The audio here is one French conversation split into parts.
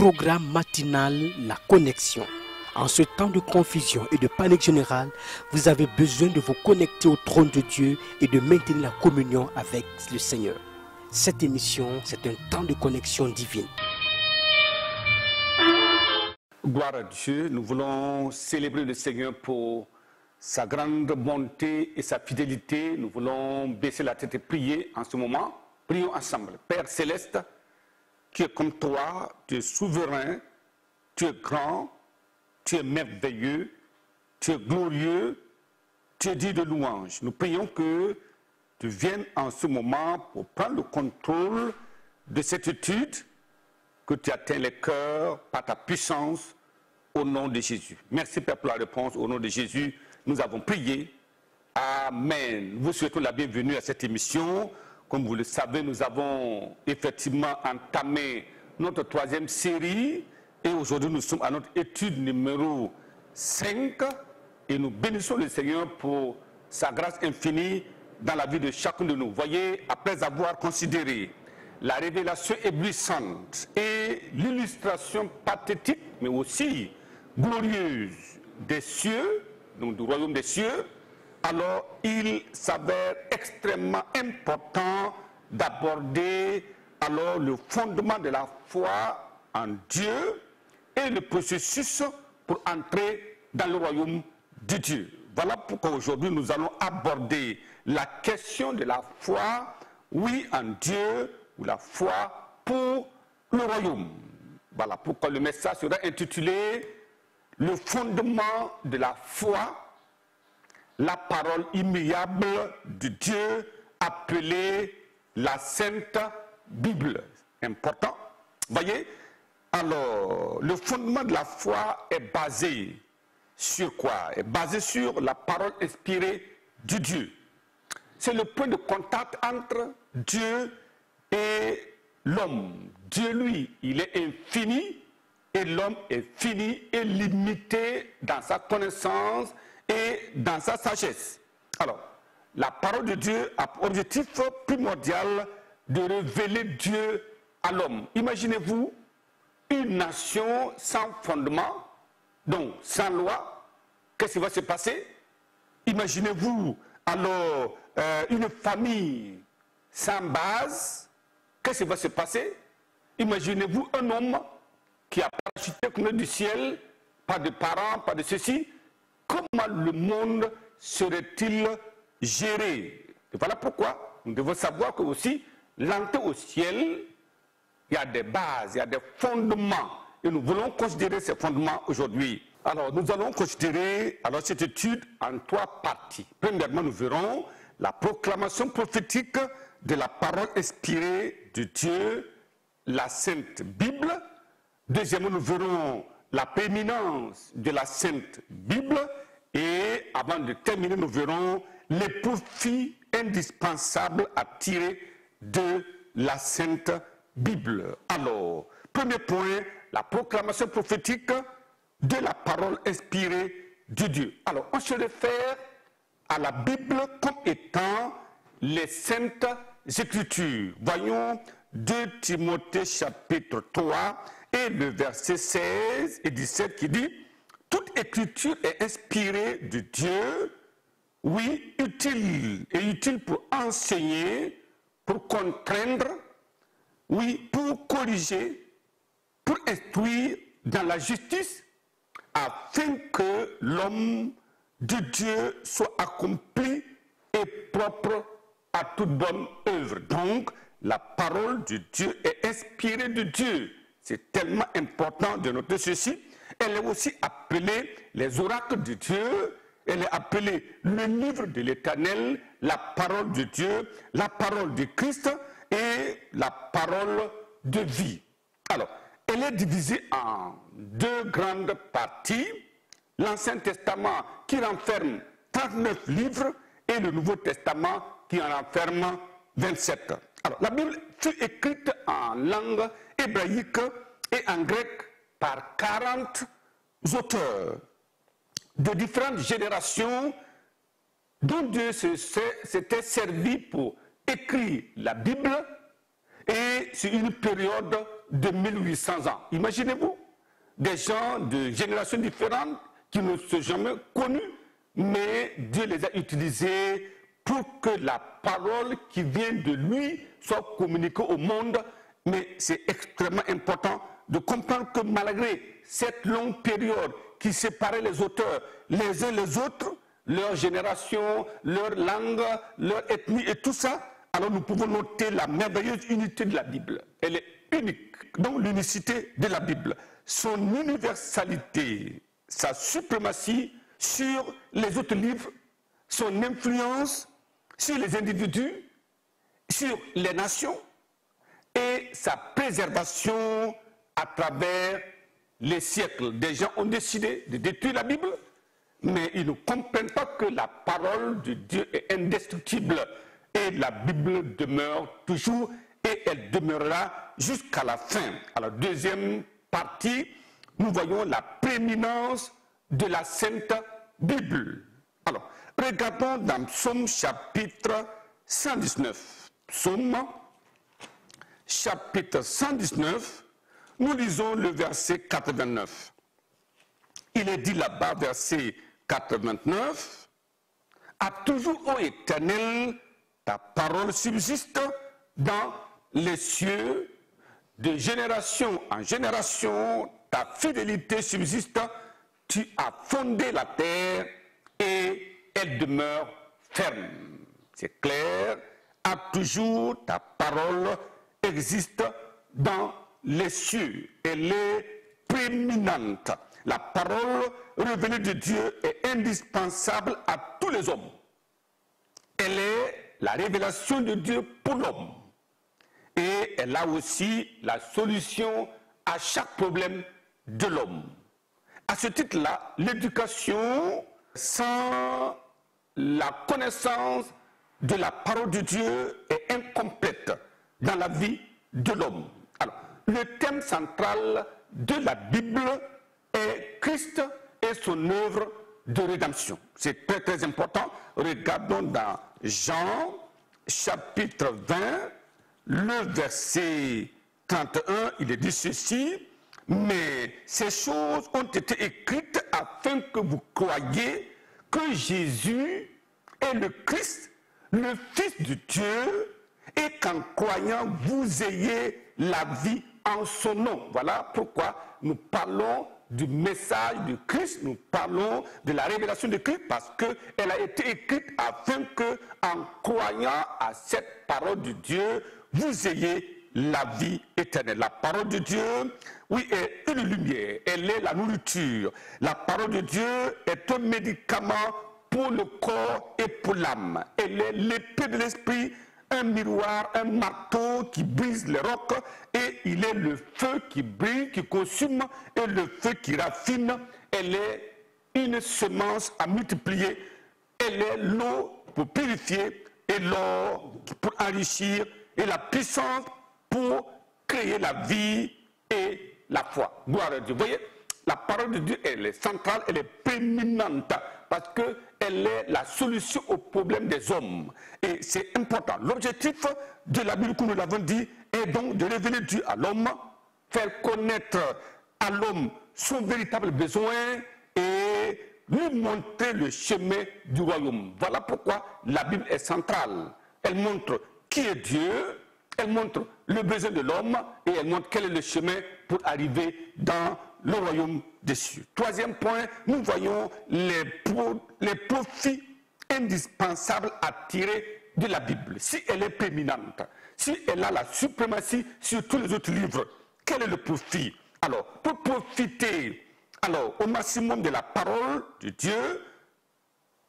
programme matinal La Connexion. En ce temps de confusion et de panique générale, vous avez besoin de vous connecter au trône de Dieu et de maintenir la communion avec le Seigneur. Cette émission, c'est un temps de connexion divine. Gloire à Dieu, nous voulons célébrer le Seigneur pour sa grande bonté et sa fidélité. Nous voulons baisser la tête et prier en ce moment. Prions ensemble. Père Céleste, tu es comme toi, tu es souverain, tu es grand, tu es merveilleux, tu es glorieux, tu es dit de louange. Nous prions que tu viennes en ce moment pour prendre le contrôle de cette étude, que tu atteins les cœurs par ta puissance au nom de Jésus. Merci Père pour la réponse. Au nom de Jésus, nous avons prié. Amen. Vous souhaitons la bienvenue à cette émission. Comme vous le savez, nous avons effectivement entamé notre troisième série et aujourd'hui nous sommes à notre étude numéro 5 et nous bénissons le Seigneur pour sa grâce infinie dans la vie de chacun de nous. Voyez, après avoir considéré la révélation éblouissante et l'illustration pathétique, mais aussi glorieuse des cieux, donc du royaume des cieux, alors il s'avère extrêmement important d'aborder alors le fondement de la foi en Dieu et le processus pour entrer dans le royaume de Dieu. Voilà pourquoi aujourd'hui nous allons aborder la question de la foi, oui en Dieu, ou la foi pour le royaume. Voilà pourquoi le message sera intitulé « Le fondement de la foi ». La parole immuable de Dieu appelée la Sainte Bible. Important. Voyez, alors, le fondement de la foi est basé sur quoi? Est basé sur la parole inspirée de Dieu. C'est le point de contact entre Dieu et l'homme. Dieu, lui, il est infini et l'homme est fini et limité dans sa connaissance et dans sa sagesse. Alors, la parole de Dieu a pour objectif primordial de révéler Dieu à l'homme. Imaginez-vous une nation sans fondement, donc sans loi, qu'est-ce qui va se passer? Imaginez-vous alors une famille sans base, qu'est-ce qui va se passer? Imaginez-vous un homme qui a parachuté comme du ciel, pas de parents, pas de ceci. Comment le monde serait-il géré? Et voilà pourquoi nous devons savoir que aussi, l'entrée au ciel, il y a des bases, il y a des fondements. Et nous voulons considérer ces fondements aujourd'hui. Alors, nous allons considérer cette étude en trois parties. Premièrement, nous verrons la proclamation prophétique de la parole inspirée de Dieu, la Sainte Bible. Deuxièmement, nous verrons la prééminence de la Sainte Bible et avant de terminer, nous verrons les profits indispensables à tirer de la Sainte Bible. Alors, premier point, la proclamation prophétique de la parole inspirée de Dieu. Alors, on se réfère à la Bible comme étant les Saintes Écritures. Voyons 2 Timothée chapitre 3 et le verset 16 et 17 qui dit « Toute écriture est inspirée de Dieu, oui, utile pour enseigner, pour contraindre, oui, pour corriger, pour instruire dans la justice, afin que l'homme de Dieu soit accompli et propre à toute bonne œuvre. » Donc, la parole de Dieu est inspirée de Dieu. C'est tellement important de noter ceci. Elle est aussi appelée les oracles de Dieu. Elle est appelée le livre de l'Éternel, la parole de Dieu, la parole de Christ et la parole de vie. Alors, elle est divisée en deux grandes parties. L'Ancien Testament qui renferme 39 livres et le Nouveau Testament qui en renferme 27. Alors, la Bible fut écrite en langue hébraïque et en grec par 40 auteurs de différentes générations dont Dieu s'était servi pour écrire la Bible et sur une période de 1800 ans. Imaginez-vous, des gens de générations différentes qui ne se sont jamais connus, mais Dieu les a utilisés pour que la parole qui vient de lui soit communiquée au monde. Mais c'est extrêmement important de comprendre que malgré cette longue période qui séparait les auteurs les uns les autres, leur génération, leur langue, leur ethnie et tout ça, alors nous pouvons noter la merveilleuse unité de la Bible. Elle est unique. Donc l'unicité de la Bible, son universalité, sa suprématie sur les autres livres, son influence sur les individus, sur les nations et sa préservation à travers les siècles. Des gens ont décidé de détruire la Bible, mais ils ne comprennent pas que la parole de Dieu est indestructible et la Bible demeure toujours et elle demeurera jusqu'à la fin. À la deuxième partie, nous voyons la prééminence de la Sainte Bible. Alors, regardons dans Psaume chapitre 119. Psaume chapitre 119, nous lisons le verset 89. Il est dit là-bas, verset 89, « À toujours, ô Éternel, ta parole subsiste dans les cieux, de génération en génération, ta fidélité subsiste, tu as fondé la terre et elle demeure ferme. » C'est clair, à toujours ta parole existe dans les cieux. Elle est prééminente. La parole révélée de Dieu est indispensable à tous les hommes. Elle est la révélation de Dieu pour l'homme. Et elle a aussi la solution à chaque problème de l'homme. À ce titre-là, l'éducation sans la connaissance de la parole de Dieu est incomplète dans la vie de l'homme. Alors, le thème central de la Bible est Christ et son œuvre de rédemption. C'est très très important. Regardons dans Jean chapitre 20, le verset 31, il est dit ceci: « Mais ces choses ont été écrites afin que vous croyiez que Jésus est le Christ, le Fils de Dieu, et qu'en croyant, vous ayez la vie en son nom. » Voilà pourquoi nous parlons du message de Christ, nous parlons de la révélation de Christ, parce qu'elle a été écrite afin que, en croyant à cette parole de Dieu, vous ayez la vie éternelle. La parole de Dieu, oui, est une lumière, elle est la nourriture. La parole de Dieu est un médicament pour le corps et pour l'âme. Elle est l'épée de l'esprit, un miroir, un marteau qui brise les rocs, et il est le feu qui brille, qui consume, et le feu qui raffine. Elle est une semence à multiplier. Elle est l'eau pour purifier, et l'or pour enrichir, et la puissance pour créer la vie et la foi. Gloire à Dieu. Vous voyez, la parole de Dieu, elle est centrale, elle est prééminente, parce qu'elle est la solution aux problèmes des hommes. Et c'est important. L'objectif de la Bible, comme nous l'avons dit, est donc de révéler Dieu à l'homme, faire connaître à l'homme son véritable besoin et lui montrer le chemin du royaume. Voilà pourquoi la Bible est centrale. Elle montre qui est Dieu, elle montre le besoin de l'homme et elle montre quel est le chemin pour arriver dans le royaume des cieux. Troisième point, nous voyons les profits indispensables à tirer de la Bible. Si elle est prééminente, si elle a la suprématie sur tous les autres livres, quel est le profit? Alors, pour profiter au maximum de la parole de Dieu,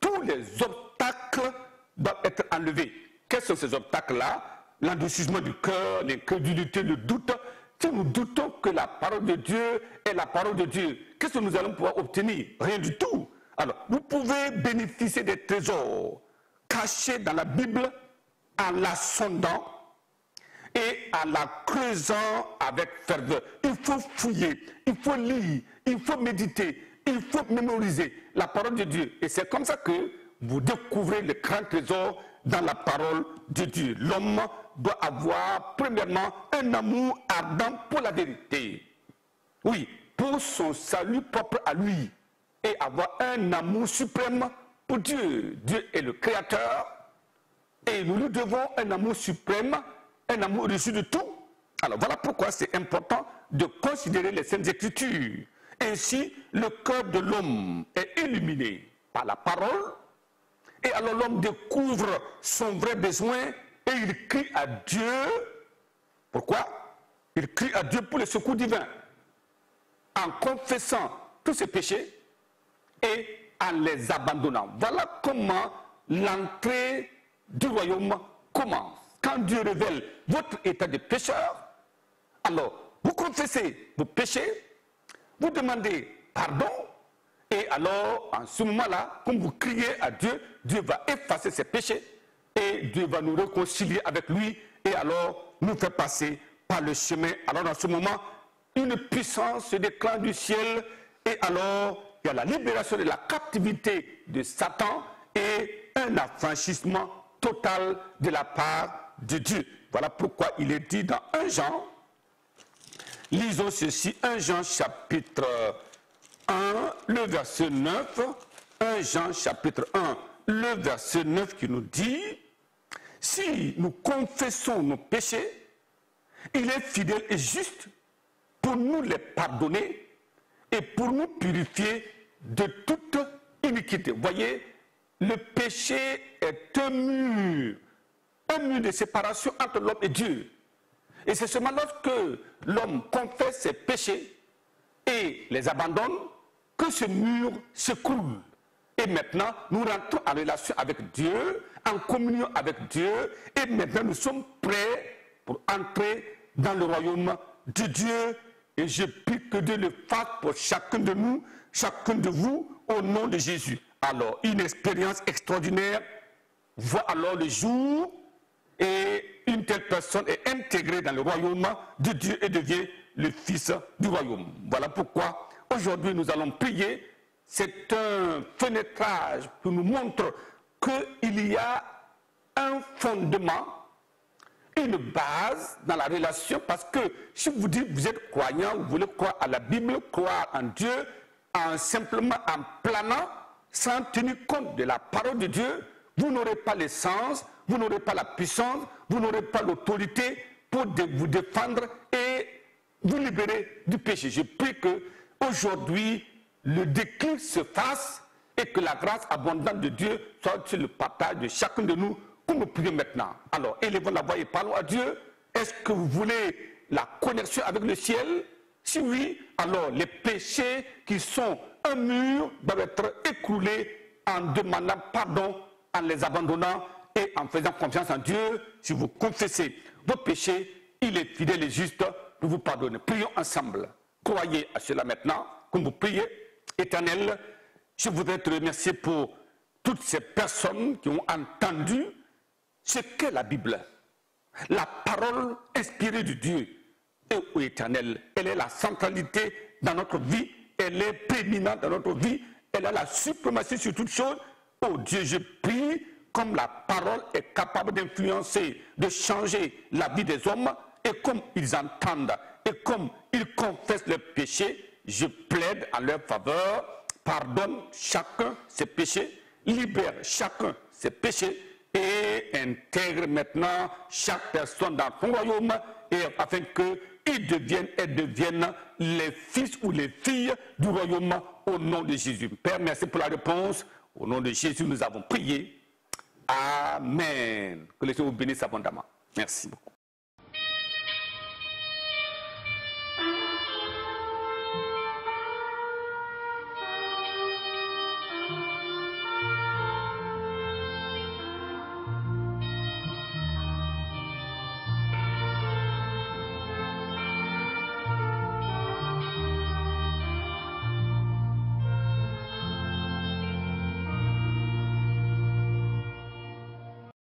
tous les obstacles doivent être enlevés. Quels sont ces obstacles-là? L'endurcissement du cœur, l'incrédulité, le doute. Si nous doutons que la parole de Dieu est la parole de Dieu, qu'est-ce que nous allons pouvoir obtenir? Rien du tout. Alors, vous pouvez bénéficier des trésors cachés dans la Bible en la sondant et en la creusant avec ferveur. Il faut fouiller, il faut lire, il faut méditer, il faut mémoriser la parole de Dieu. Et c'est comme ça que vous découvrez le grand trésor dans la parole de Dieu. L'homme doit avoir premièrement un amour ardent pour la vérité. Oui, pour son salut propre à lui. Et avoir un amour suprême pour Dieu. Dieu est le Créateur. Et nous lui devons un amour suprême, un amour au-dessus de tout. Alors voilà pourquoi c'est important de considérer les Saintes Écritures. Ainsi, le cœur de l'homme est illuminé par la parole. Et alors l'homme découvre son vrai besoin et il crie à Dieu. Pourquoi? Il crie à Dieu pour le secours divin. En confessant tous ses péchés et en les abandonnant. Voilà comment l'entrée du royaume commence. Quand Dieu révèle votre état de pécheur, alors vous confessez vos péchés, vous demandez pardon, et alors en ce moment-là, comme vous criez à Dieu, Dieu va effacer ses péchés et Dieu va nous réconcilier avec lui et alors nous faire passer par le chemin. Alors dans ce moment, une puissance se déclare du ciel et alors il y a la libération de la captivité de Satan et un affranchissement total de la part de Dieu. Voilà pourquoi il est dit dans 1 Jean, lisons ceci, 1 Jean chapitre 1, le verset 9, 1 Jean chapitre 1, le verset 9 qui nous dit, si nous confessons nos péchés, il est fidèle et juste pour nous les pardonner et pour nous purifier de toute iniquité. Voyez, le péché est un mur de séparation entre l'homme et Dieu. Et c'est seulement lorsque l'homme confesse ses péchés et les abandonne que ce mur s'écroule. Et maintenant, nous rentrons en relation avec Dieu, en communion avec Dieu, et maintenant nous sommes prêts pour entrer dans le royaume de Dieu. Et je prie que Dieu le fasse pour chacun de nous, chacun de vous, au nom de Jésus. Alors, une expérience extraordinaire voit alors le jour et une telle personne est intégrée dans le royaume de Dieu et devient le fils du royaume. Voilà pourquoi aujourd'hui nous allons prier. C'est un fenêtrage qui nous montre qu'il y a un fondement, une base dans la relation, parce que si vous dites que vous êtes croyant, vous voulez croire à la Bible, croire en Dieu, simplement en planant, sans tenir compte de la parole de Dieu, vous n'aurez pas l'essence, vous n'aurez pas la puissance, vous n'aurez pas l'autorité pour vous défendre et vous libérer du péché. Je prie que aujourd'hui le déclic se fasse et que la grâce abondante de Dieu soit sur le partage de chacun de nous, comme nous prions maintenant. Alors, élevons la voix et parlons à Dieu. Est-ce que vous voulez la connexion avec le ciel? Si oui, alors les péchés qui sont un mur doivent être écroulés en demandant pardon, en les abandonnant et en faisant confiance en Dieu. Si vous confessez vos péchés, il est fidèle et juste pour vous pardonner. Prions ensemble. Croyez à cela maintenant, comme vous priez. Éternel, je voudrais te remercier pour toutes ces personnes qui ont entendu ce qu'est la Bible. La parole inspirée de Dieu. Et ô Éternel, elle est la centralité dans notre vie, elle est prééminente dans notre vie, elle a la suprématie sur toutes choses. Oh Dieu, je prie, comme la parole est capable d'influencer, de changer la vie des hommes, et comme ils entendent, et comme ils confessent leurs péchés, je plaide en leur faveur, pardonne chacun ses péchés, libère chacun ses péchés, et intègre maintenant chaque personne dans ton royaume, et afin qu'ils deviennent les fils ou les filles du royaume au nom de Jésus. Père, merci pour la réponse. Au nom de Jésus, nous avons prié. Amen. Que le Seigneur vous bénisse abondamment. Merci beaucoup.